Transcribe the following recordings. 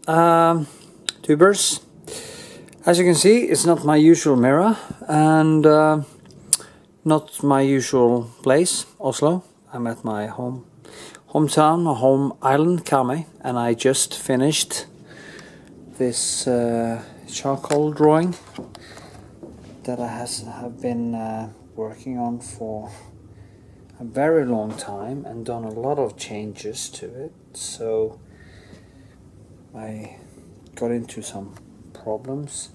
tubers. As you can see, it's not my usual mirror and not my usual place, Oslo. I'm at my hometown, or home island, Karmøy, and I just finished this charcoal drawing that I have been working on for a very long time and done a lot of changes to it. So I got into some problems.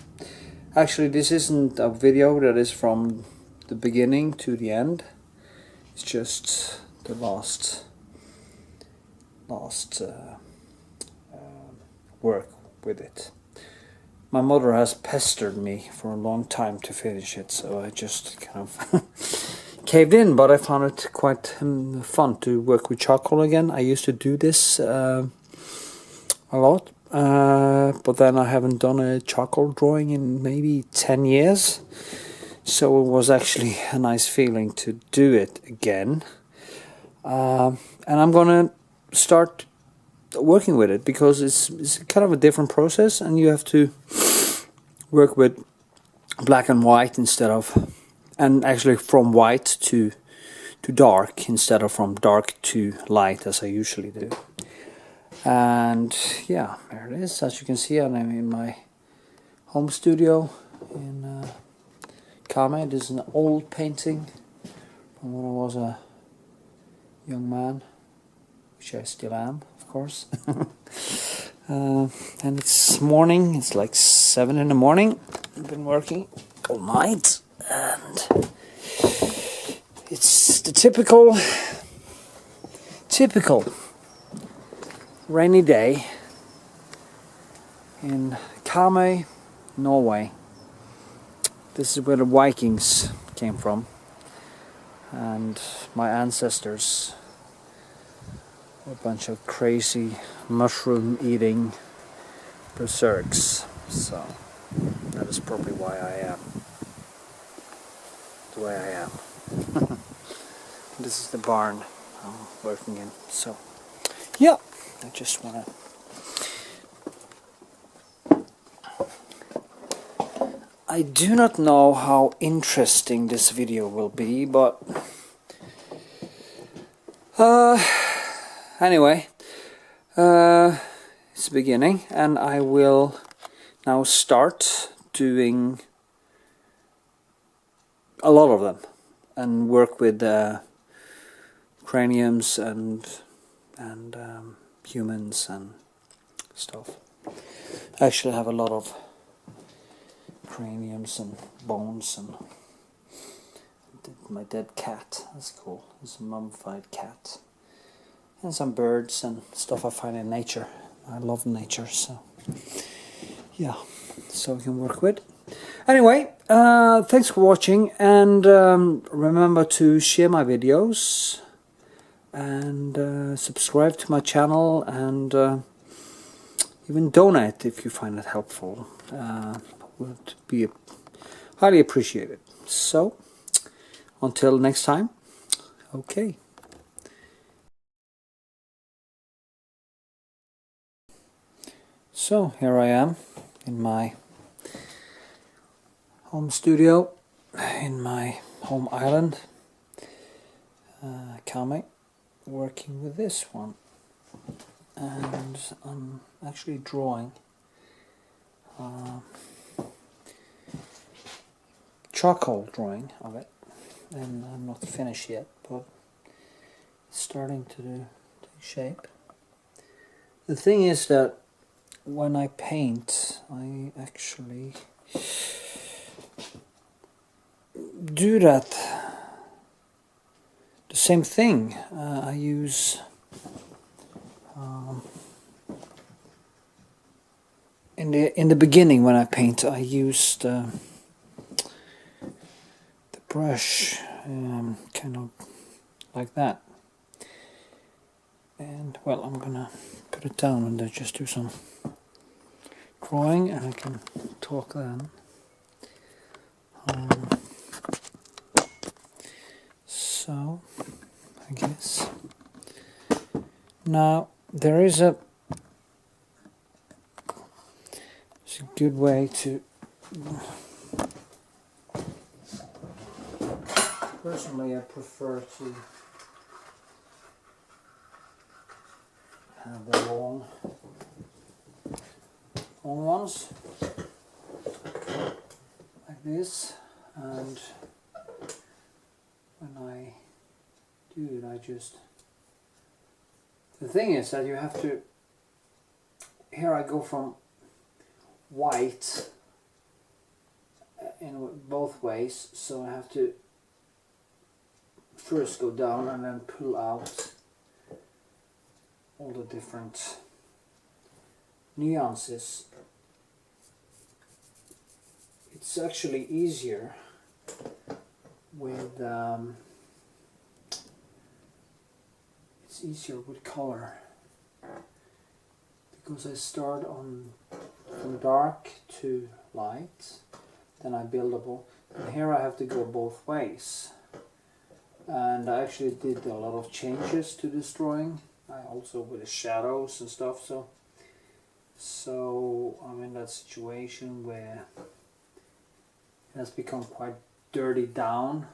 Actually, this isn't a video that is from the beginning to the end. It's just the last work with it. My mother has pestered me for a long time to finish it, so I just kind of caved in, but I found it quite fun to work with charcoal again. I used to do this a lot, but then I haven't done a charcoal drawing in maybe 10 years, so it was actually a nice feeling to do it again. And I'm gonna start working with it because it's kind of a different process, and you have to work with black and white instead of, and actually from white to dark instead of from dark to light as I usually do. And yeah, there it is. As you can see, I'm in my home studio in Karmøy. This is an old painting from when I was a young man, which I still am, of course. And it's morning, it's like 7 in the morning. I've been working all night, and it's the typical rainy day in Karmøy, Norway. This is where the Vikings came from, and my ancestors were a bunch of crazy mushroom eating berserks, so that is probably why I am the way I am. This is the barn I'm working in, so yeah, I just want to I do not know how interesting this video will be, but anyway, it's the beginning, and I will now start doing a lot of them and work with craniums and humans and stuff. I actually have a lot of craniums and bones and my dead cat. That's cool. It's a mummified cat. And some birds and stuff I find in nature. I love nature, so yeah, so we can work with. Anyway, thanks for watching, and remember to share my videos and subscribe to my channel, and even donate if you find it helpful. Would be highly appreciated. So until next time, okay. So here I am in my home studio in my home island, Karmøy, working with this one, and I'm actually drawing charcoal drawing of it, and I'm not finished yet, but it's starting to take shape. The thing is that when I paint, I actually do that the same thing. I use in the beginning when I paint, I used the brush kind of like that, and well, I'm gonna put it down and then just do some drawing, and I can talk then. So I guess now there is a good way to... Personally, I prefer to have the long ones like this, and when I do it, I just... The thing is that you have to... Here I go from white in both ways, so I have to first go down and then pull out all the different nuances. It's actually easier with color, because I start from dark to light, then I build up, and here I have to go both ways. And I actually did a lot of changes to this drawing. I also with the shadows and stuff. So I'm in that situation where it has become quite dirty down.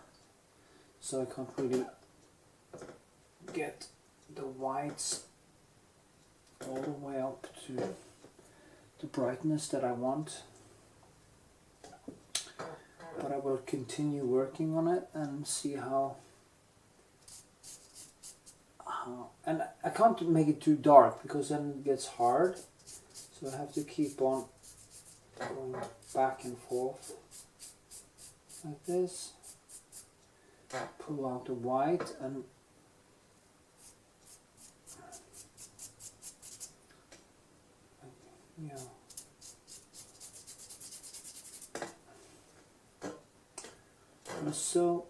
So I can't really get the whites all the way up to the brightness that I want. But I will continue working on it and see how. And I can't make it too dark because then it gets hard, so I have to keep on going back and forth like this, pull out the white, and yeah, it's so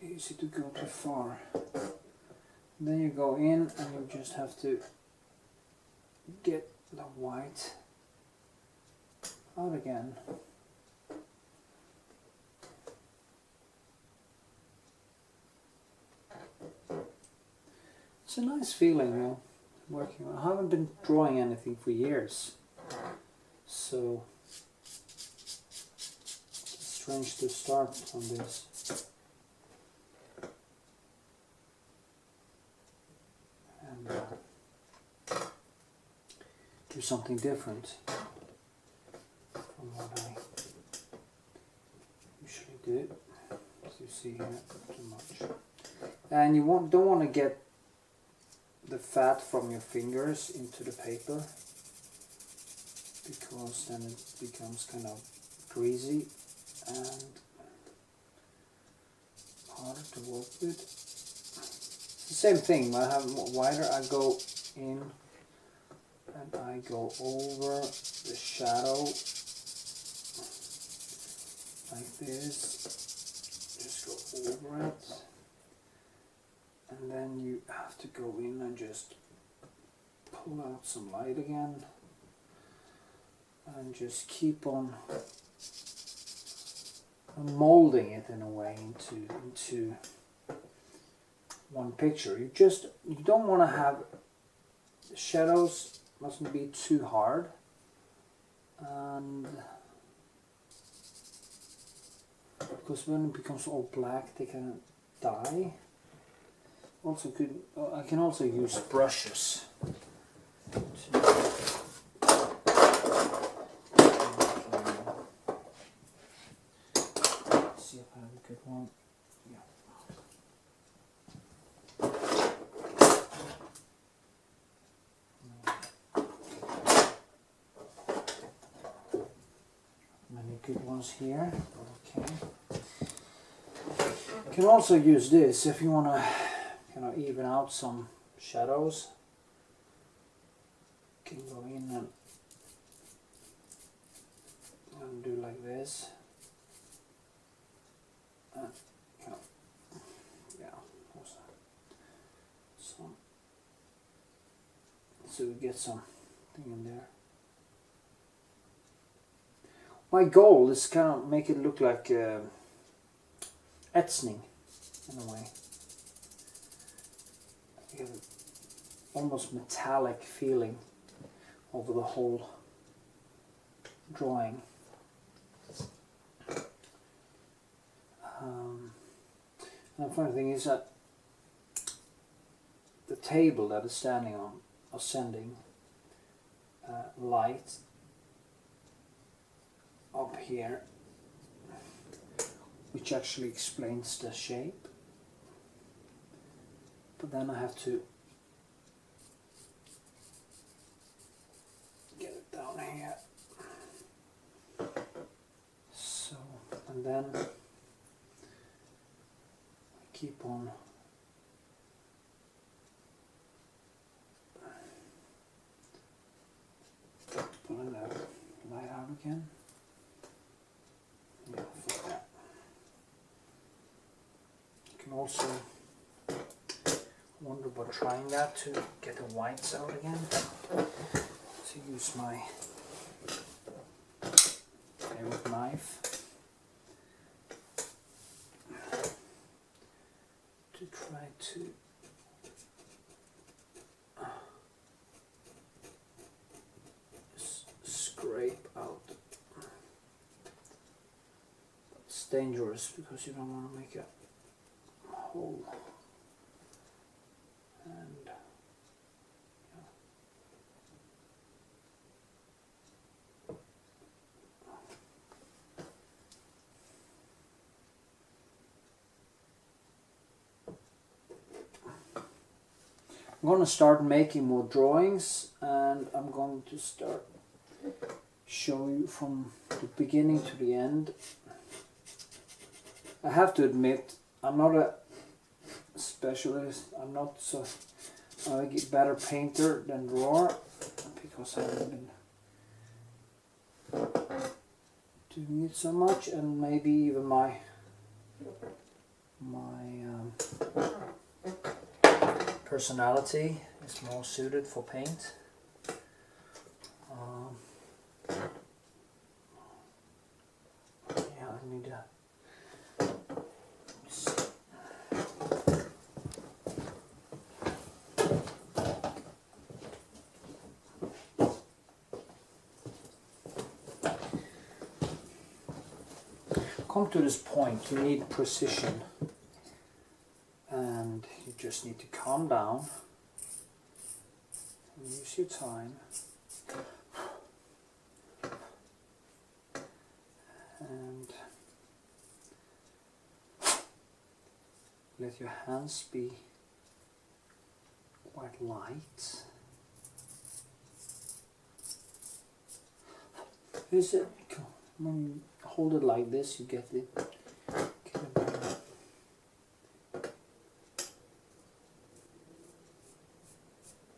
easy to go too far. Then you go in and you just have to get the white out again. It's a nice feeling, you know, working on. I haven't been drawing anything for years, so it's strange to start on this. Do something different from what I usually do. As you see here, too much. And you don't want to get the fat from your fingers into the paper, because then it becomes kind of greasy and harder to work with. It's the same thing. When I have wider, I go in and I go over the shadow like this, just go over it, and then you have to go in and just pull out some light again and just keep on molding it in a way into one picture. You don't want to have the shadows mustn't be too hard, and because when it becomes all black they can die. Also I can also use brushes to see if I have a good one. Yeah. Many good ones here. Okay. You can also use this if you want to even out some shadows. You can go in and do like this. Yeah, also some, so we get something in there. My goal is kind of make it look like etching in a way. You have almost metallic feeling over the whole drawing. And the funny thing is that the table that it's standing on are sending light up here, which actually explains the shape. But then I have to get it down here. So, and then I keep on pulling that light out again. Yeah, for that. You can also wonder about trying that to get the whites out again. So use my favorite knife to try to scrape out. It's dangerous because you don't want to make a hole. And I'm going to start making more drawings, and I'm going to start show you from the beginning to the end. I have to admit, I'm not a specialist. I'm not so a better painter than drawer, because I haven't been doing it so much, and maybe even my personality is more suited for paint. Yeah, I need to. Come to this point, you need precision, and you just need to calm down and use your time, and let your hands be quite light. Is it when you hold it like this, you get it.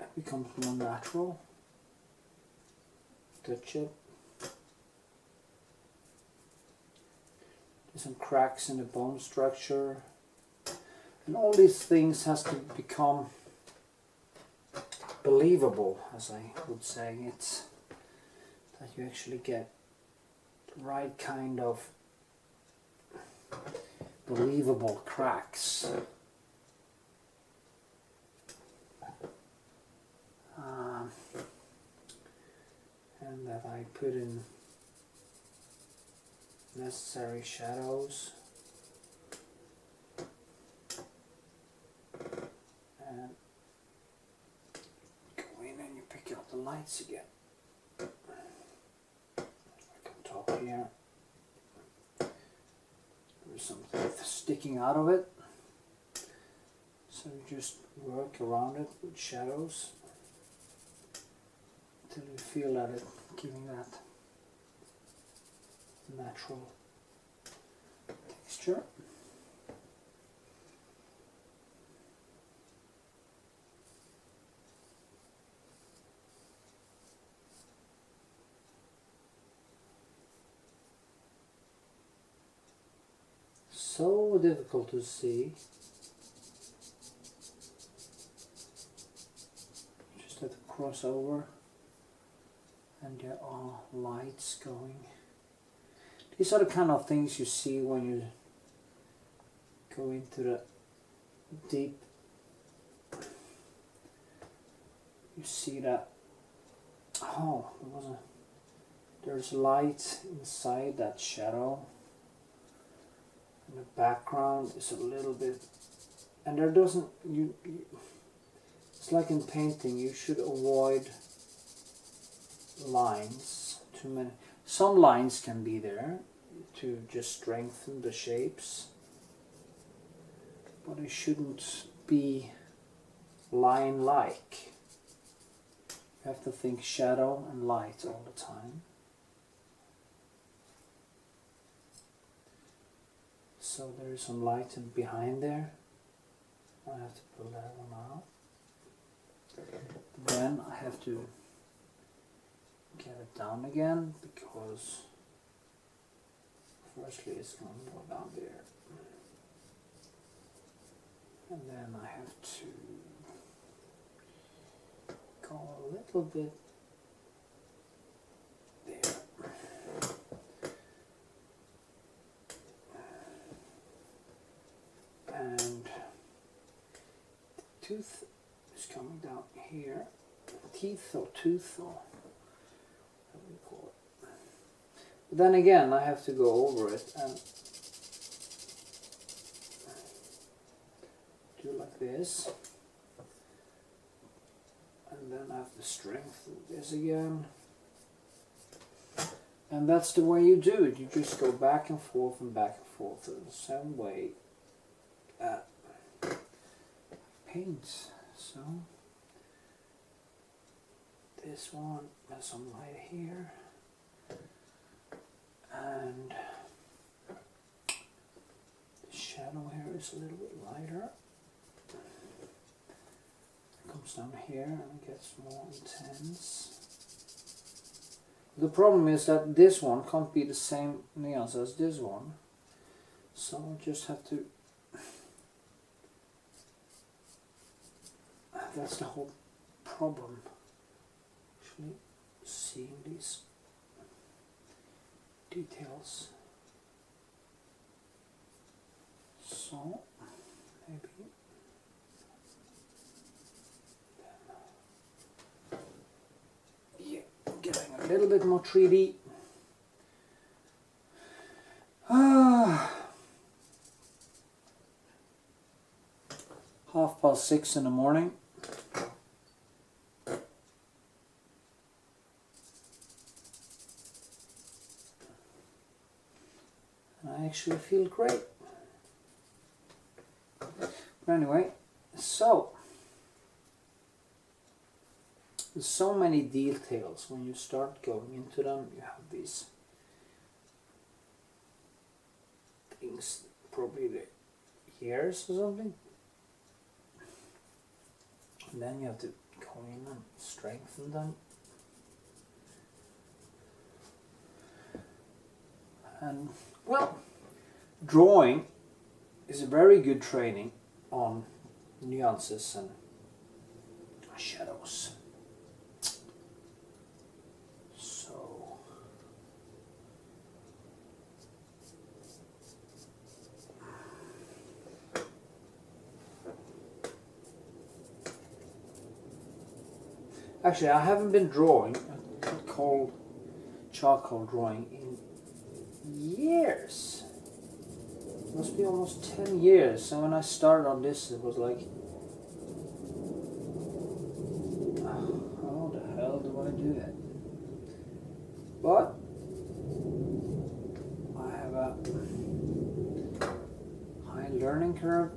It becomes more natural. Touch it. There's some cracks in the bone structure, and all these things has to become believable, as I would say. It's that you actually get right kind of believable cracks. And that I put in necessary shadows and go in and you pick up the lights again. Here, there's something sticking out of it, so you just work around it with shadows until you feel that it's giving that natural texture. So difficult to see. Just have to cross over, and there are lights going. These are the kind of things you see when you go into the deep. You see that, oh, there was there's light inside that shadow, and the background is a little bit, and there doesn't, it's like in painting, you should avoid lines, too many. Some lines can be there to just strengthen the shapes, but it shouldn't be line-like. You have to think shadow and light all the time. So there is some light behind there. I have to pull that one out. Then I have to get it down again, because firstly it's going to go down there. And then I have to go a little bit there. And the tooth is coming down here. Teeth or tooth, or what do you call it? But then again, I have to go over it and do like this. And then I have to strengthen this again. And that's the way you do it. You just go back and forth in the same way that paints. So this one has some light here, and the shadow here is a little bit lighter. It comes down here and gets more intense. The problem is that this one can't be the same nuance as this one, so I just have to, that's the whole problem, actually seeing these details. So maybe getting a little bit more 3D. Half past 6 in the morning. I actually feel great. But anyway, so there's so many details. When you start going into them, you have these things, probably the ears or something. And then you have to go in and strengthen them. And well, drawing is a very good training on nuances and shadows. So actually, I haven't been drawing cold charcoal drawing in years. It must be almost 10 years. So when I started on this, it was like, how the hell do I do that? But I have a high learning curve,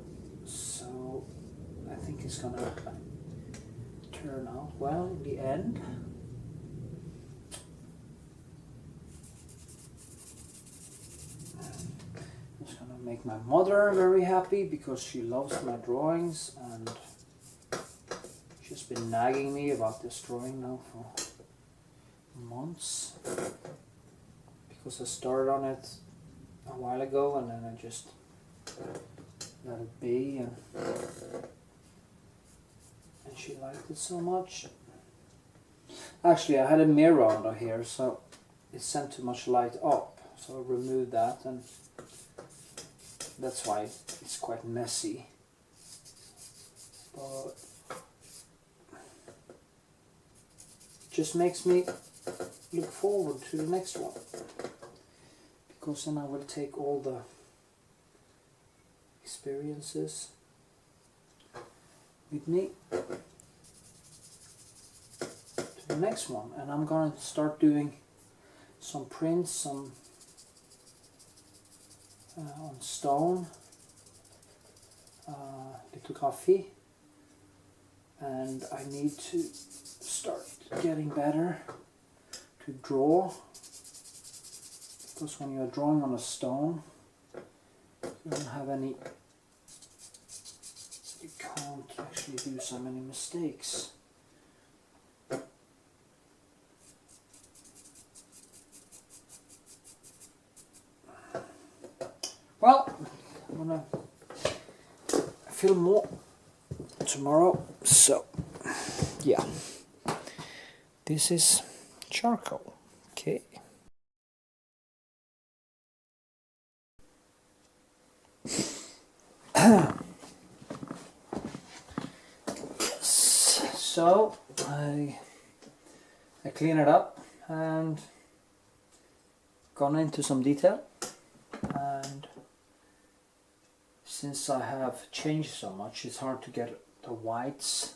so I think it's gonna turn out well in the end. Make my mother very happy because she loves my drawings, and she's been nagging me about this drawing now for months, because I started on it a while ago and then I just let it be, and she liked it so much. Actually, I had a mirror under here, so it sent too much light up, so I removed that, and that's why it's quite messy. But it just makes me look forward to the next one, because then I will take all the experiences with me to the next one, and I'm gonna start doing some prints on stone, lithography, and I need to start getting better to draw, because when you're drawing on a stone you don't have any, you can't actually do so many mistakes. Well, I'm gonna film more tomorrow, so yeah, this is charcoal. Okay. So I clean it up and gone into some detail, and since I have changed so much, it's hard to get the whites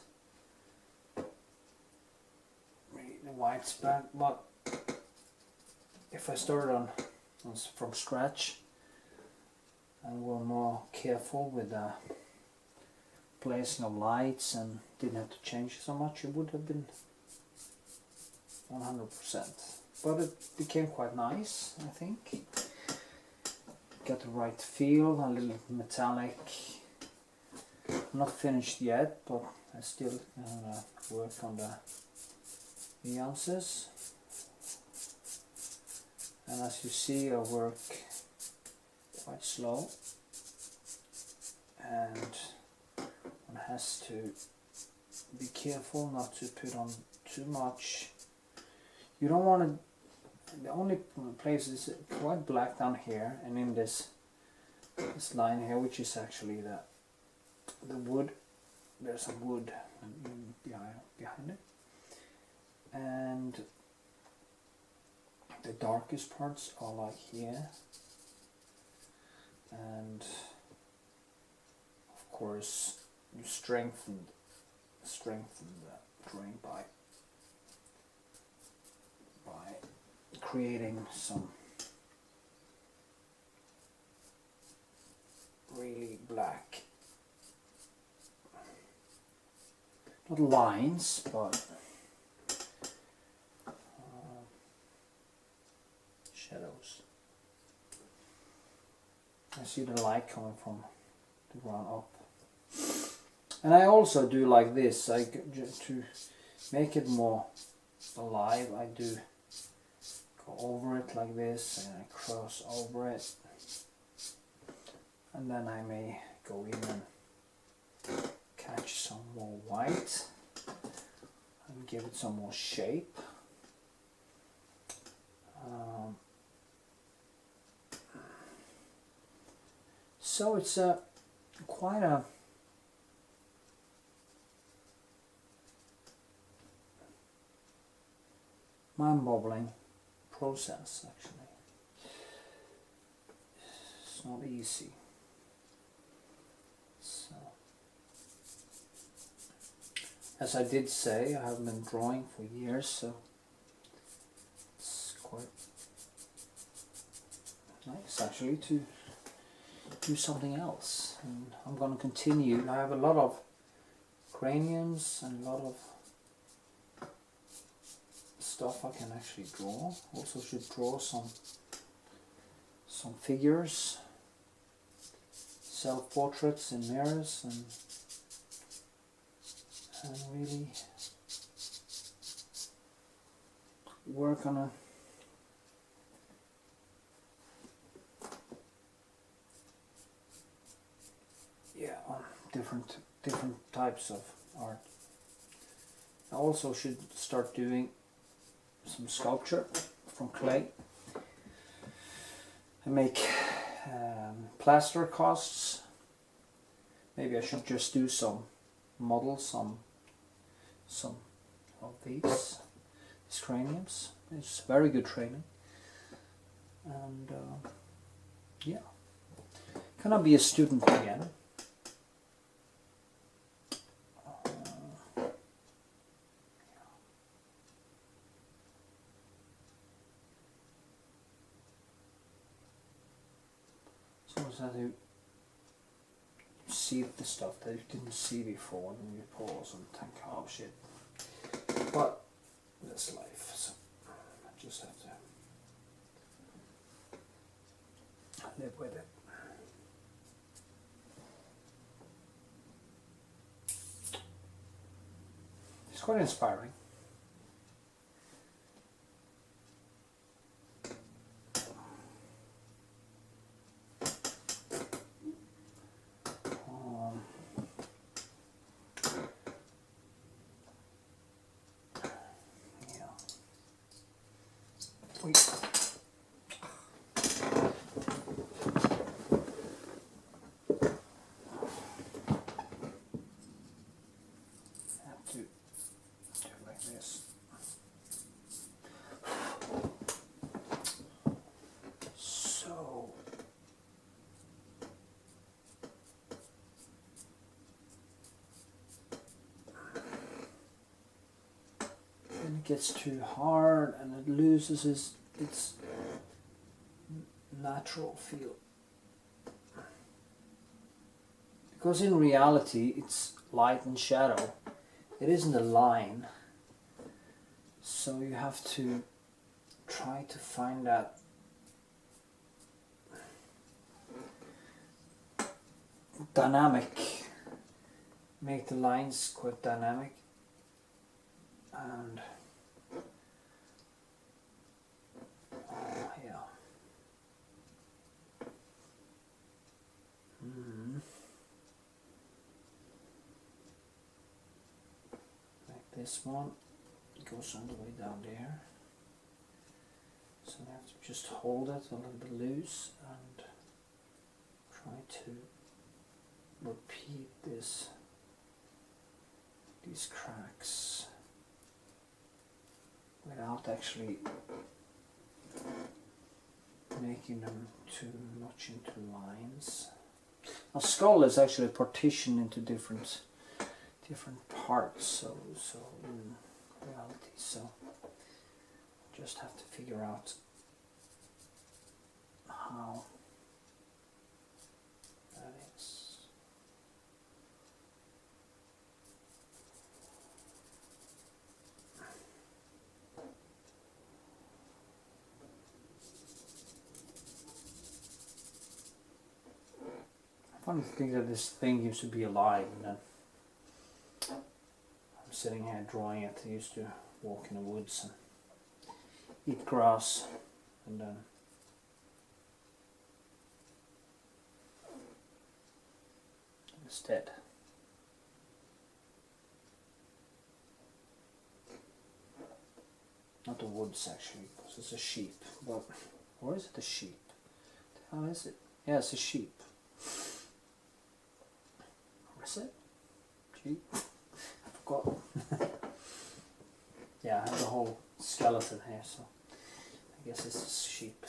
back, but if I start on from scratch and were more careful with the placing of lights and didn't have to change so much, it would have been 100%. But it became quite nice, I think. Got the right feel, a little metallic. Not finished yet, but I still work on the nuances. And as you see, I work quite slow, and one has to be careful not to put on too much. You don't want to. The only place is quite black down here, and in this line here, which is actually the wood. There's some wood behind it, and the darkest parts are like here, and of course you strengthen the drawing by creating some really black, not lines, but shadows. I see the light coming from the ground up. And I also do like this, to make it more alive, I do go over it like this, and I cross over it, and then I may go in and catch some more white and give it some more shape. So it's quite a mind-boggling process, actually. It's not easy. So, as I did say, I have been drawing for years, so it's quite nice actually to do something else. And I'm going to continue. I have a lot of craniums and a lot of stuff I can actually draw. Also should draw some figures, self-portraits in mirrors, and really work on a on different types of art. I also should start doing some sculpture from clay. I make plaster casts. Maybe I should just do some models, some of these craniums. It's very good training. And yeah. Can I be a student again? So that you see the stuff that you didn't see before, and you pause and think, oh shit. But that's life, so I just have to live with it. It's quite inspiring. It gets too hard and it loses its natural feel. Because in reality it's light and shadow. It isn't a line. So you have to try to find that dynamic. Make the lines quite dynamic. And yeah. Like this one, it goes all the way down there. So I have to just hold it a little bit loose and try to repeat these cracks without actually making them too much into lines. A skull is actually partitioned into different parts, so in reality, so just have to figure out how that is. Funny to think that this thing used to be alive, and then I'm sitting here drawing it. I used to walk in the woods and eat grass, and then it's dead. Not the woods actually, because it's a sheep. But or is it a sheep? How is it? Yeah, it's a sheep. Or is it? Sheep? I forgot. Yeah, I have the whole skeleton here, so I guess it's a sheep.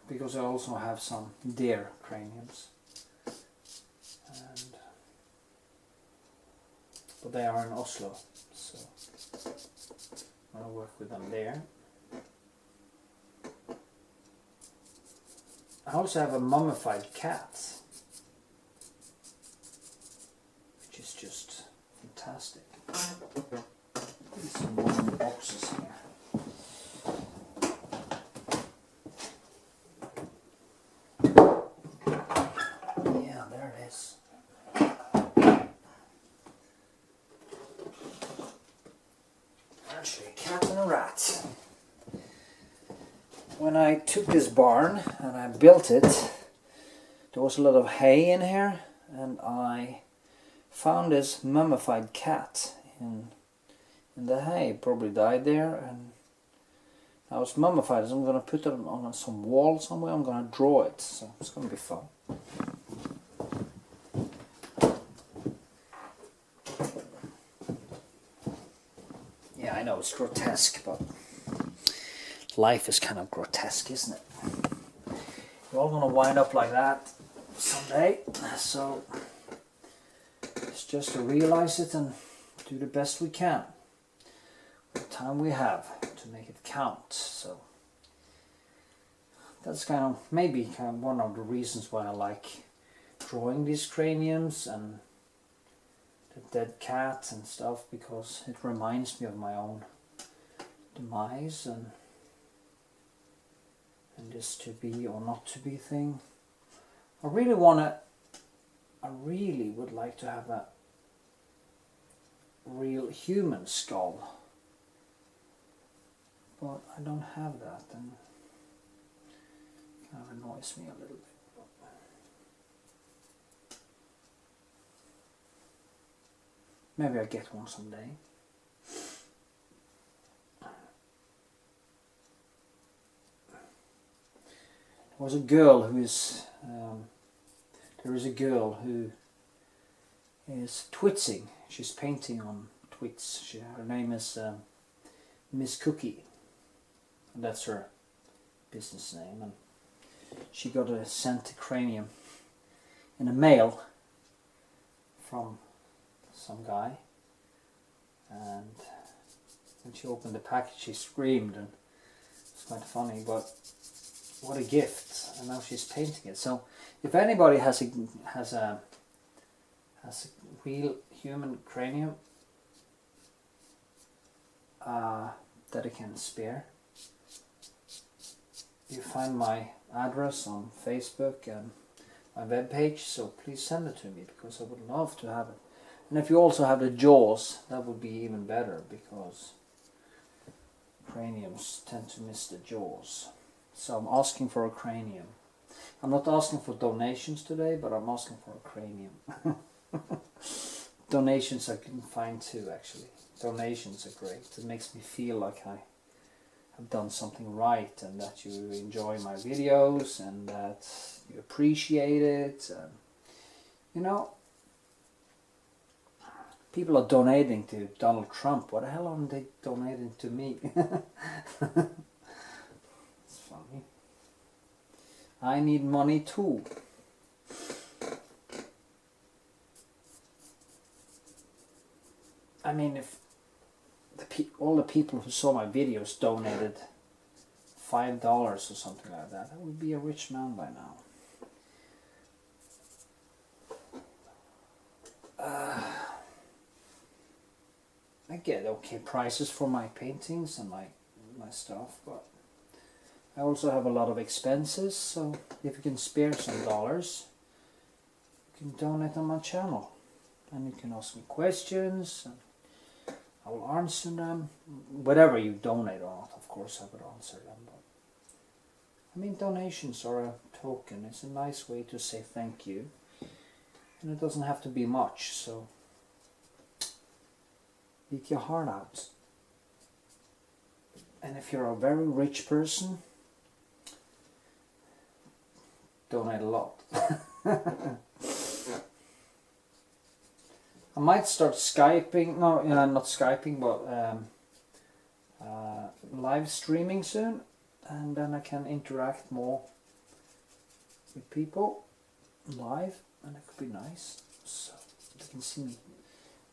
Because I also have some deer craniums, but they are in Oslo, so I'm going to work with them there. I also have a mummified cat, which is just fantastic. Some more boxes here. Yeah, there it is. Actually, a cat and a rat. When I took this barn and I built it, there was a lot of hay in here, and I found this mummified cat in the hay. It probably died there, and now it's mummified. So I'm going to put it on some wall somewhere. I'm going to draw it, so it's going to be fun. it's grotesque, but life is kind of grotesque, isn't it? We're all gonna wind up like that someday, so it's just to realize it and do the best we can with the time we have to make it count. So that's kind of maybe one of the reasons why I like drawing these craniums and the dead cat and stuff, because it reminds me of my own demise and this to be or not to be thing. I really would like to have a real human skull, but I don't have that, and it kind of annoys me a little bit. Maybe I'll get one someday. There was a girl who is there is a girl who is twitzing. She's painting on twits. Her name is Miss Cookie, and that's her business name. And she got a sent cranium in a mail from some guy, and when she opened the package she screamed, and it's quite funny, but what a gift. And now she's painting it. So if anybody has a real human cranium that I can spare, you find my address on Facebook and my webpage, so please send it to me, because I would love to have it. And if you also have the jaws, that would be even better, because craniums tend to miss the jaws. So I'm asking for a cranium. I'm not asking for donations today, but I'm asking for a cranium. Donations I can find too, actually. Donations are great. It makes me feel like I have done something right, and that you enjoy my videos, and that you appreciate it. And, you know, people are donating to Donald Trump. What the hell are they donating to me? It's funny. I need money too. I mean, if all the people who saw my videos donated $5 or something like that, I would be a rich man by now. I get okay prices for my paintings and my stuff, but I also have a lot of expenses, so if you can spare some dollars, you can donate on my channel, and you can ask me questions, and I will answer them. Whatever you donate or not, of course I would answer them, but I mean, donations are a token. It's a nice way to say thank you, and it doesn't have to be much, so eat your heart out. And if you're a very rich person, donate a lot. I might start Skyping, no, not Skyping, but live streaming soon, and then I can interact more with people live, and it could be nice. So they can see me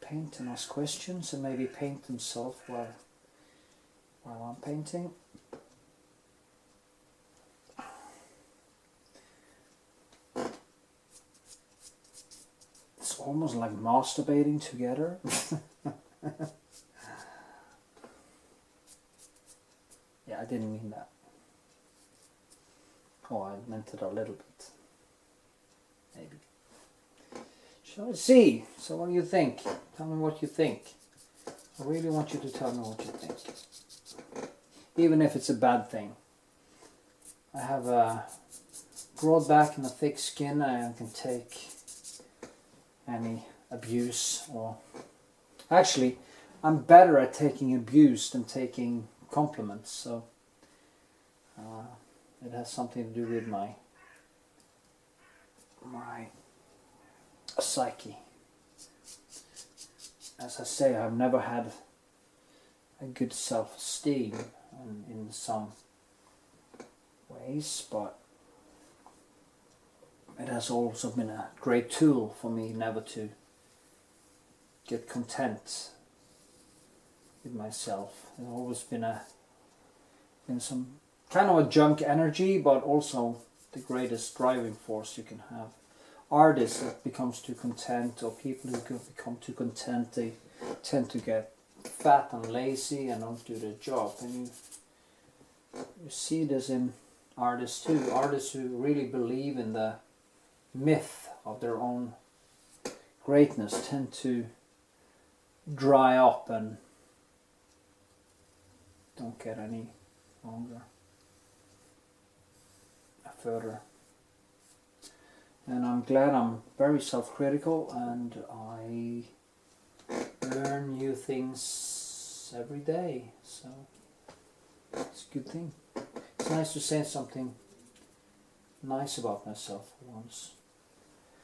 paint and ask questions, and maybe paint themselves while I'm painting. It's almost like masturbating together. Yeah, I didn't mean that. Oh, I meant it a little bit. Maybe. Shall I see? So what do you think? Tell me what you think. I really want you to tell me what you think. Even if it's a bad thing. I have a broad back and a thick skin. I can take any abuse, or actually I'm better at taking abuse than taking compliments, so it has something to do with my psyche. As I say, I've never had a good self-esteem in some ways, but it has also been a great tool for me never to get content with myself. It's always been some kind of a junk energy, but also the greatest driving force you can have. Artists that becomes too content, or people who become too content, they tend to get fat and lazy and don't do their job. And you see this in artists too. Artists who really believe in the myth of their own greatness tend to dry up and don't get any longer further. And I'm glad I'm very self-critical, and I learn new things every day, so it's a good thing. It's nice to say something nice about myself for once.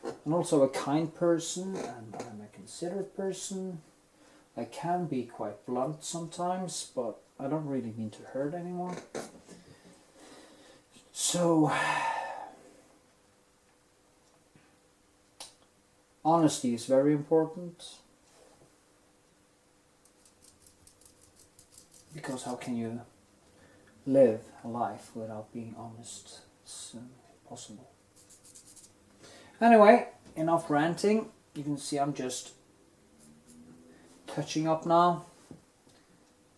I'm also a kind person, and I'm a considerate person. I can be quite blunt sometimes, but I don't really mean to hurt anyone. So honesty is very important, because how can you live a life without being honest? It's impossible. Anyway, enough ranting. You can see I'm just touching up now.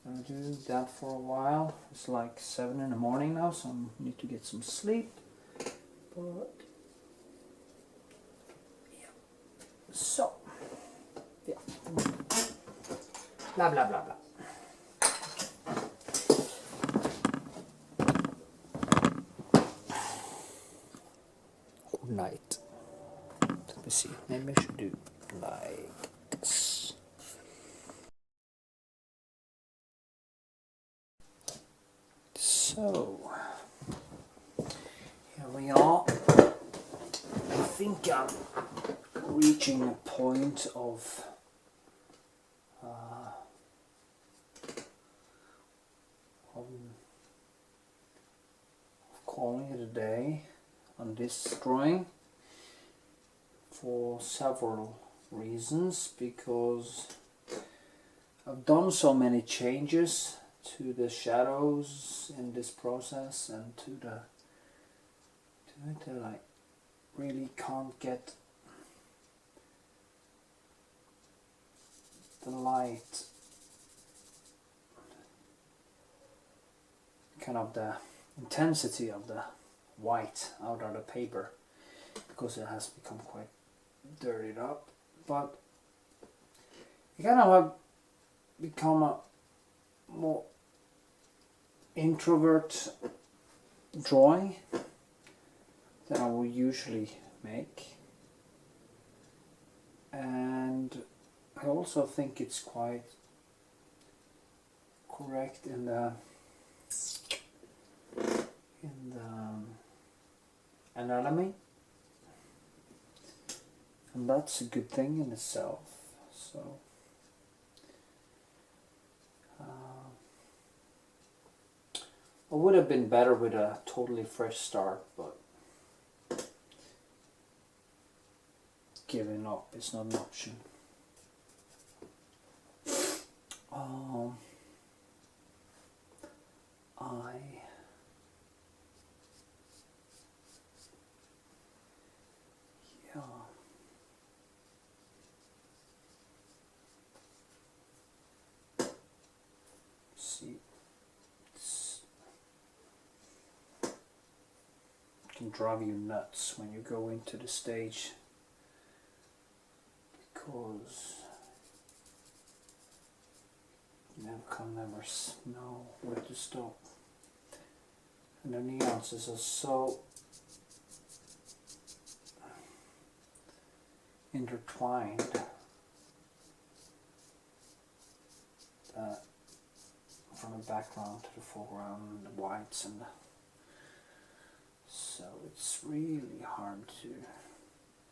I'm going to do that for a while. It's like 7 in the morning now, so I need to get some sleep. But yeah. So yeah. Blah blah blah blah. Good night. Let me see. Maybe I should do like this. So here we are. I think I'm reaching a point of calling it a day on this drawing, for several reasons, because I've done so many changes to the shadows in this process and to it that I really can't get the light, kind of the intensity of the white out of the paper, because it has become quite dirtied up. But it kind of have become a more introvert drawing than I would usually make, and I also think it's quite correct in the anatomy, and that's a good thing in itself. So I would have been better with a totally fresh start, but giving up is not an option. See, it can drive you nuts when you go into the stage, because you never know where to stop, and the nuances are so intertwined that from the background to the foreground, and the whites, and so it's really hard to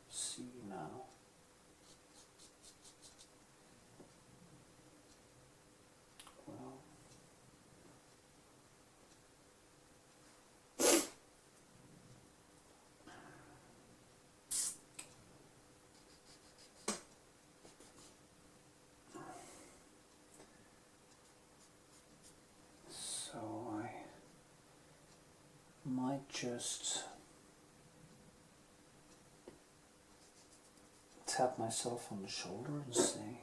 see now. Well, just tap myself on the shoulder and say,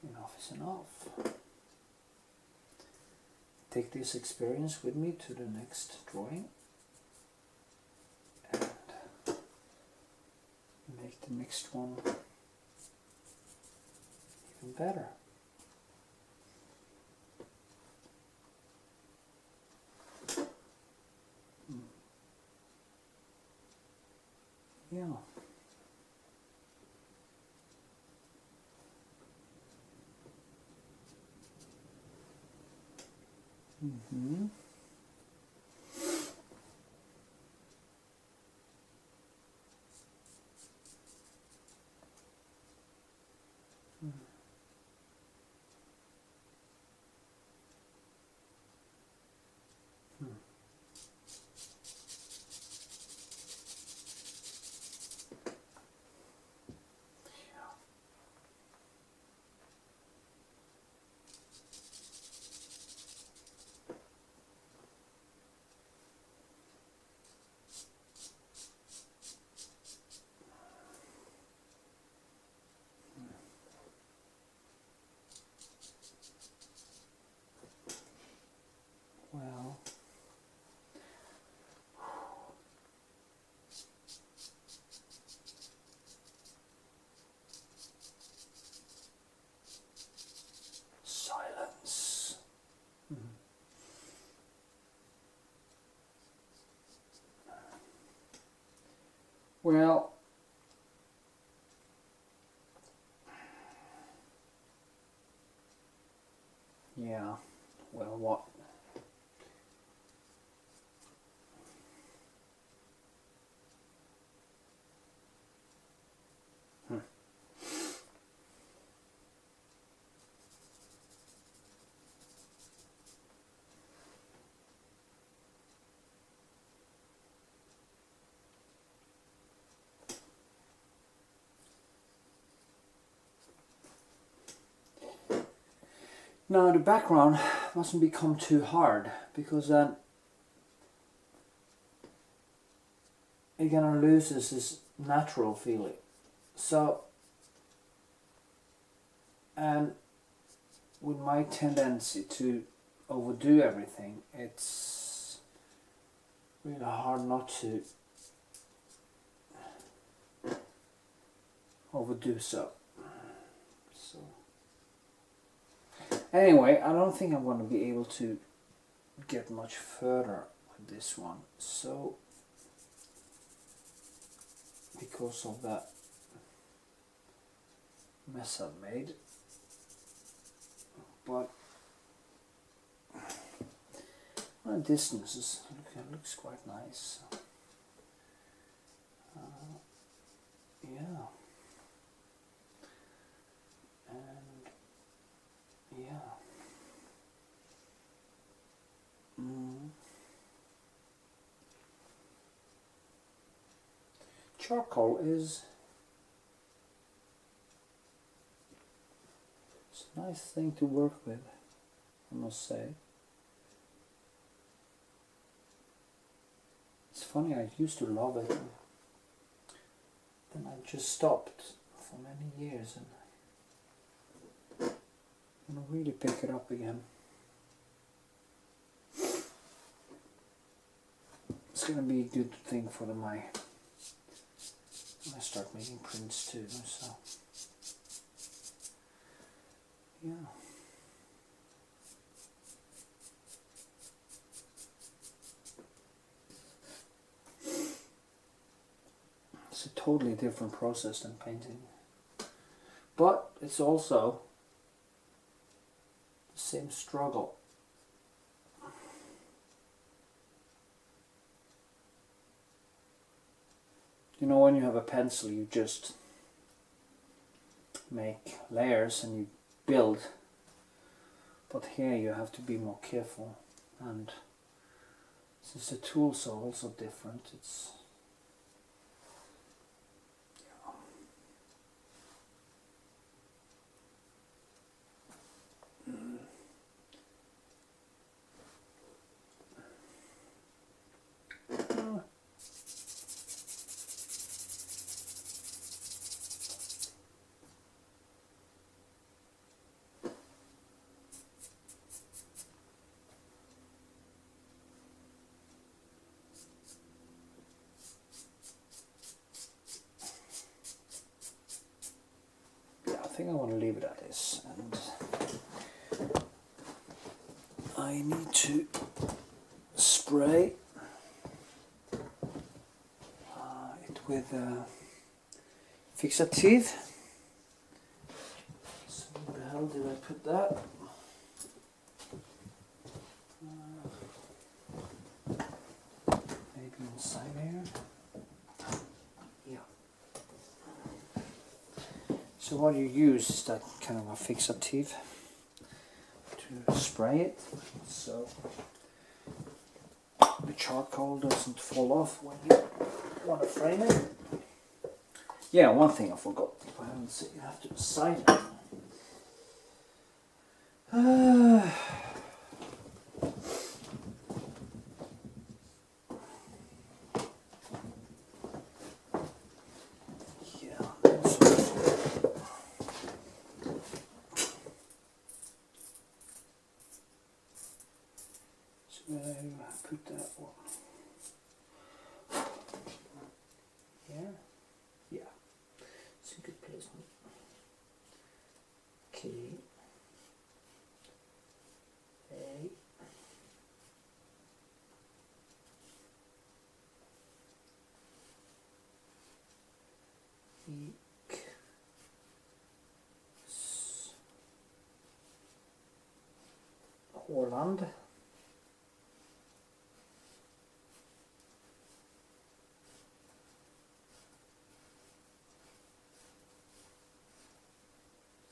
enough is enough. Take this experience with me to the next drawing and make the next one even better. Yeah. Mm-hmm. Well, silence. Well, yeah, well, what? Now the background mustn't become too hard, because then it kind of loses its natural feeling. So, and with my tendency to overdo everything, it's really hard not to overdo so. Anyway, I don't think I'm going to be able to get much further with this one. So, because of that mess I've made. But my distance looks quite nice. Yeah. And yeah. Charcoal is it's a nice thing to work with, I must say. It's funny, I used to love it, then I just stopped for many years, and I'm gonna really pick it up again. It's gonna be a good thing for when I start making prints too, so yeah. It's a totally different process than painting, but it's also the same struggle. You know, when you have a pencil, you just make layers and you build, but here you have to be more careful, and since the tools are also different, it's think I want to leave it at this, and I need to spray it with fixative. So where the hell did I put that? Maybe inside here. Yeah. So what you use is that kind of a fixative to spray it, so the charcoal doesn't fall off when you want to frame it. Yeah, one thing I forgot. If I haven't said, you have to side it. Yeah, that's so where do I put that one? Here? Yeah, it's a good placement. Okay. A. Vikshåland.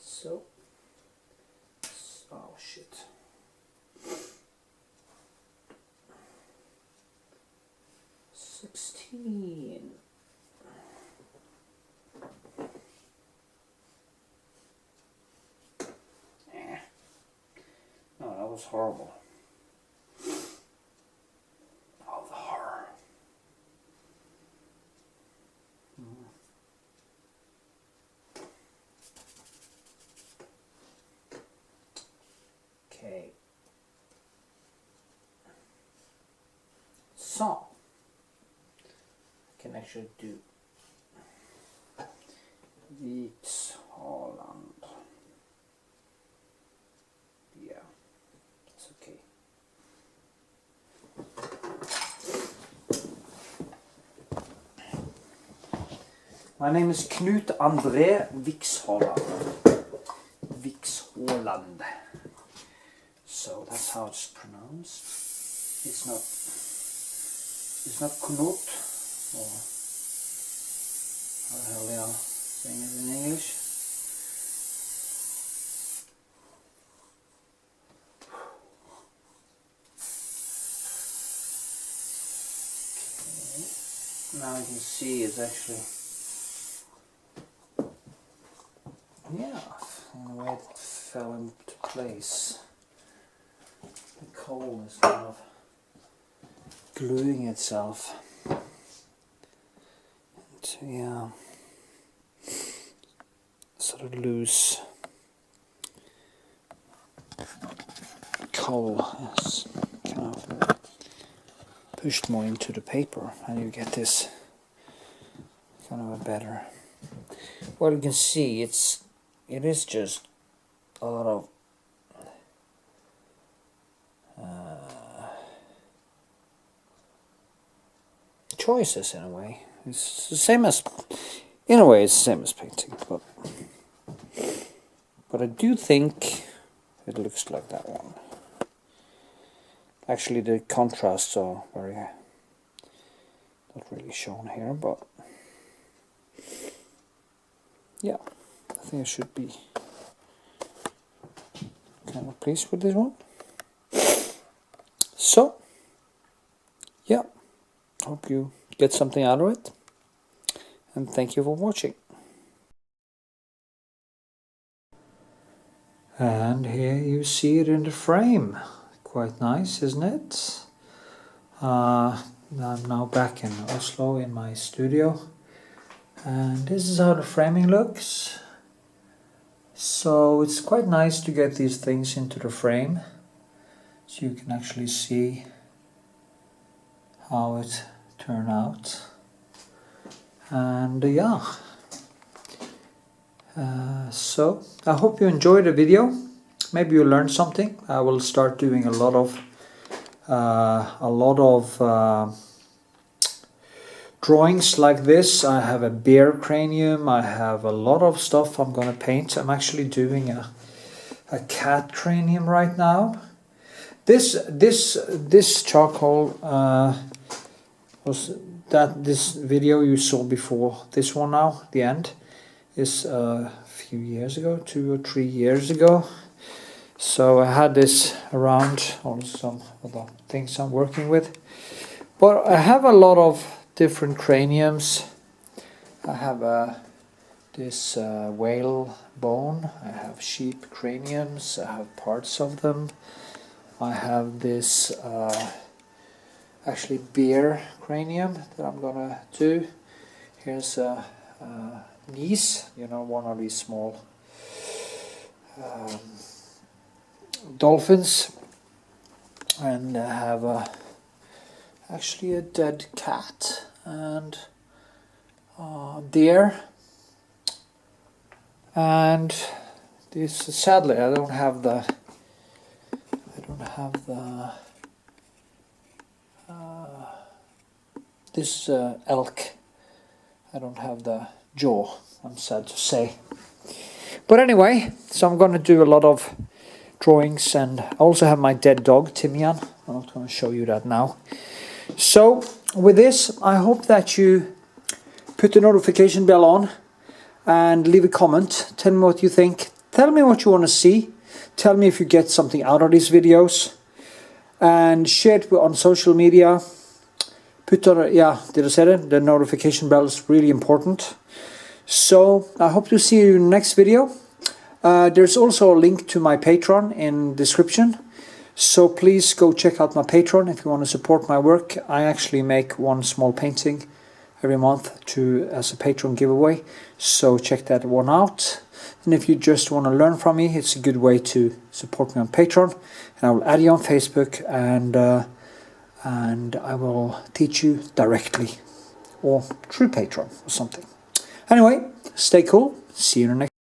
So, oh shit. $16. No, that was horrible. Oh, the horror. Okay. So, I can actually do Vikshåland. Yeah, it's okay. My name is Knut André Vikshåland. Vikshåland. So that's how it's pronounced. It's not Knut, or how the hell they are saying it in English. Okay. Now you can see it's actually, yeah, in a way it fell into place. The coal is kind of gluing itself. And, yeah, sort of loose coal is kind of pushed more into the paper, and you get this kind of a better. Well, you can see it is just a lot of choices in a way. It's the same as, in a way, it's the same as painting, but I do think it looks like that one. Actually, the contrasts are very not really shown here, but yeah, I think I should be kind of pleased with this one. So, yeah, hope you get something out of it, and thank you for watching. And here you see it in the frame. Quite nice, isn't it? I'm now back in Oslo in my studio, and this is how the framing looks. So it's quite nice to get these things into the frame, so you can actually see how it turned out. And yeah, So I hope you enjoyed the video. Maybe you learned something. I will start doing a lot of drawings like this. I have a bear cranium. I have a lot of stuff I'm gonna paint. I'm actually doing a cat cranium right now. This charcoal was this video you saw before. This one now, the end, is a few years ago, 2 or 3 years ago. So I had this around on some other things I'm working with. But I have a lot of different craniums. I have this whale bone. I have sheep craniums. I have parts of them. I have this actually bear cranium that I'm gonna do. Here's a knees, you know, one of these small dolphins, and I have actually a dead cat and deer, and this, sadly I don't have the this elk. I don't have the jaw, I'm sad to say. But anyway, so I'm going to do a lot of drawings, and I also have my dead dog, Timian. I'm not going to show you that now. So with this, I hope that you put the notification bell on and leave a comment. Tell me what you think. Tell me what you want to see. Tell me if you get something out of these videos. And share it on social media. Put on, yeah, did I say it? The notification bell is really important. So I hope to see you in the next video. There's also a link to my Patreon in description. So please go check out my Patreon if you want to support my work. I actually make one small painting every month as a Patreon giveaway. So check that one out. And if you just want to learn from me, it's a good way to support me on Patreon. And I will add you on Facebook, and I will teach you directly or through Patreon or something. Anyway, stay cool. See you in the next